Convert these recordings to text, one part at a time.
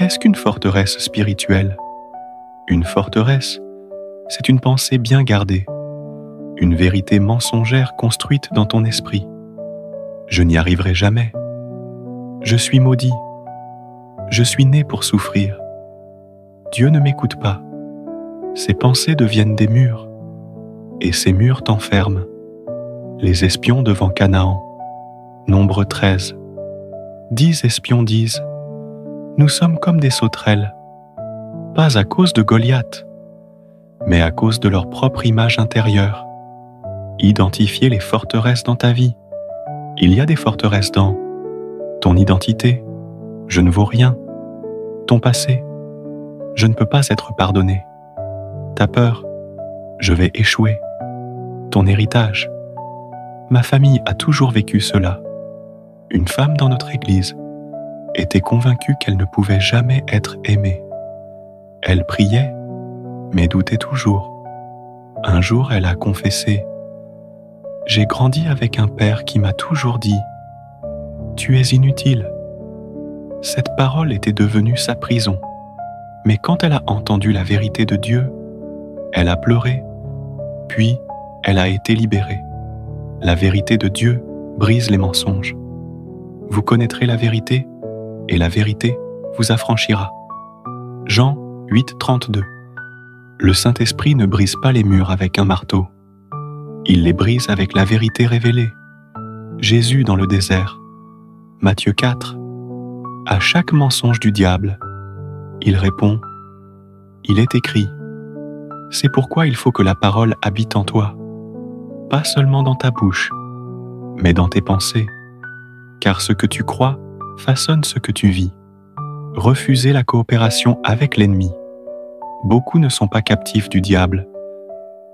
Qu'est-ce qu'une forteresse spirituelle? Une forteresse, c'est une pensée bien gardée, une vérité mensongère construite dans ton esprit. Je n'y arriverai jamais. Je suis maudit. Je suis né pour souffrir. Dieu ne m'écoute pas. Ces pensées deviennent des murs, et ces murs t'enferment. Les espions devant Canaan. Nombre 13. 10 espions disent: nous sommes comme des sauterelles, pas à cause de Goliath, mais à cause de leur propre image intérieure. Identifier les forteresses dans ta vie. Il y a des forteresses dans ton identité. Je ne vaux rien. Ton passé. Je ne peux pas être pardonné. Ta peur. Je vais échouer. Ton héritage. Ma famille a toujours vécu cela. Une femme dans notre église était convaincue qu'elle ne pouvait jamais être aimée. Elle priait, mais doutait toujours. Un jour, elle a confessé: j'ai grandi avec un père qui m'a toujours dit: tu es inutile. Cette parole était devenue sa prison. Mais quand elle a entendu la vérité de Dieu, elle a pleuré, puis elle a été libérée. La vérité de Dieu brise les mensonges. Vous connaîtrez la vérité, et la vérité vous affranchira. Jean 8, 32. Le Saint-Esprit ne brise pas les murs avec un marteau. Il les brise avec la vérité révélée. Jésus dans le désert. Matthieu 4. À chaque mensonge du diable, il répond: il est écrit. C'est pourquoi il faut que la parole habite en toi, pas seulement dans ta bouche, mais dans tes pensées. Car ce que tu crois façonne ce que tu vis. Refusez la coopération avec l'ennemi. Beaucoup ne sont pas captifs du diable,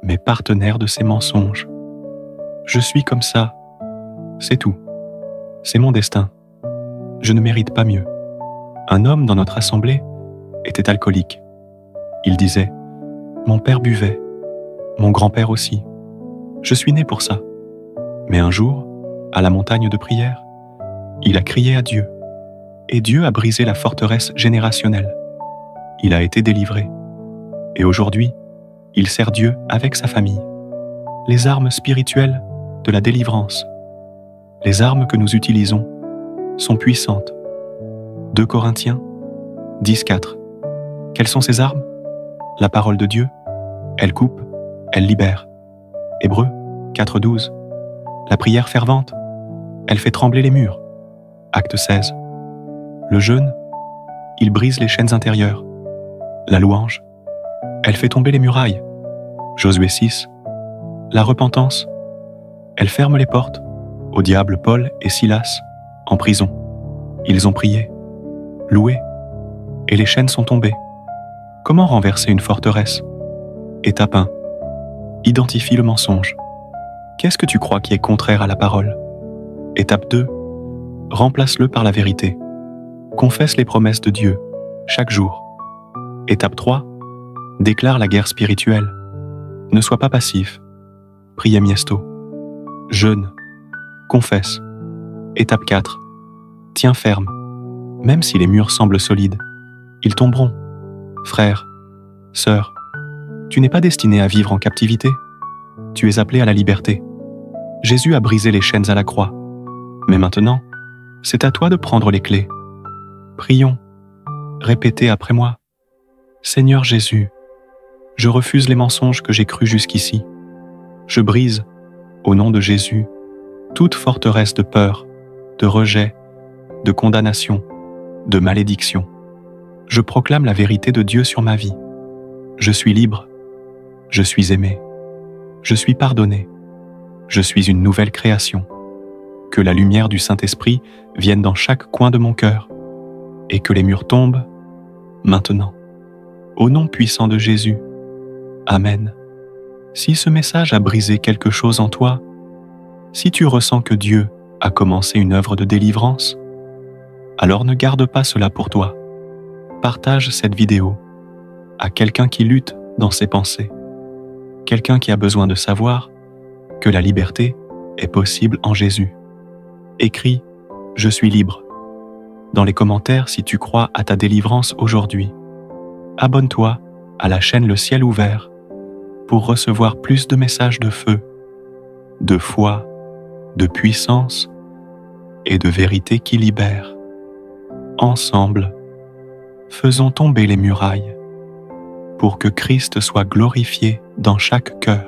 mais partenaires de ses mensonges. Je suis comme ça, c'est tout. C'est mon destin. Je ne mérite pas mieux. Un homme dans notre assemblée était alcoolique. Il disait: mon père buvait, mon grand-père aussi. Je suis né pour ça. Mais un jour, à la montagne de prière, il a crié à Dieu, et Dieu a brisé la forteresse générationnelle. Il a été délivré. Et aujourd'hui, il sert Dieu avec sa famille. Les armes spirituelles de la délivrance. Les armes que nous utilisons sont puissantes. 2 Corinthiens 10, 4. Quelles sont ces armes? La parole de Dieu. Elle coupe, elle libère. Hébreux 4, 12. La prière fervente. Elle fait trembler les murs. Acte 16. Le jeûne. Il brise les chaînes intérieures. La louange. Elle fait tomber les murailles. Josué 6. La repentance. Elle ferme les portes au diable Paul et Silas en prison. Ils ont prié, loué, et les chaînes sont tombées. Comment renverser une forteresse? Étape 1. Identifie le mensonge. Qu'est-ce que tu crois qui est contraire à la parole? Étape 2. Remplace-le par la vérité. Confesse les promesses de Dieu, chaque jour. Étape 3. Déclare la guerre spirituelle. Ne sois pas passif. Prie miesto. Jeûne. Confesse. Étape 4. Tiens ferme. Même si les murs semblent solides, ils tomberont. Frère, sœur, tu n'es pas destiné à vivre en captivité. Tu es appelé à la liberté. Jésus a brisé les chaînes à la croix. Mais maintenant, c'est à toi de prendre les clés. Prions. Répétez après moi. Seigneur Jésus, je refuse les mensonges que j'ai crus jusqu'ici. Je brise, au nom de Jésus, toute forteresse de peur, de rejet, de condamnation, de malédiction. Je proclame la vérité de Dieu sur ma vie. Je suis libre. Je suis aimé. Je suis pardonné. Je suis une nouvelle création. Que la lumière du Saint-Esprit vienne dans chaque coin de mon cœur et que les murs tombent maintenant. Au nom puissant de Jésus. Amen. Si ce message a brisé quelque chose en toi, si tu ressens que Dieu a commencé une œuvre de délivrance, alors ne garde pas cela pour toi. Partage cette vidéo à quelqu'un qui lutte dans ses pensées, quelqu'un qui a besoin de savoir que la liberté est possible en Jésus. Écris « Je suis libre ». dans les commentaires si tu crois à ta délivrance aujourd'hui. Abonne-toi à la chaîne Le Ciel Ouvert pour recevoir plus de messages de feu, de foi, de puissance et de vérité qui libèrent. Ensemble, faisons tomber les murailles pour que Christ soit glorifié dans chaque cœur.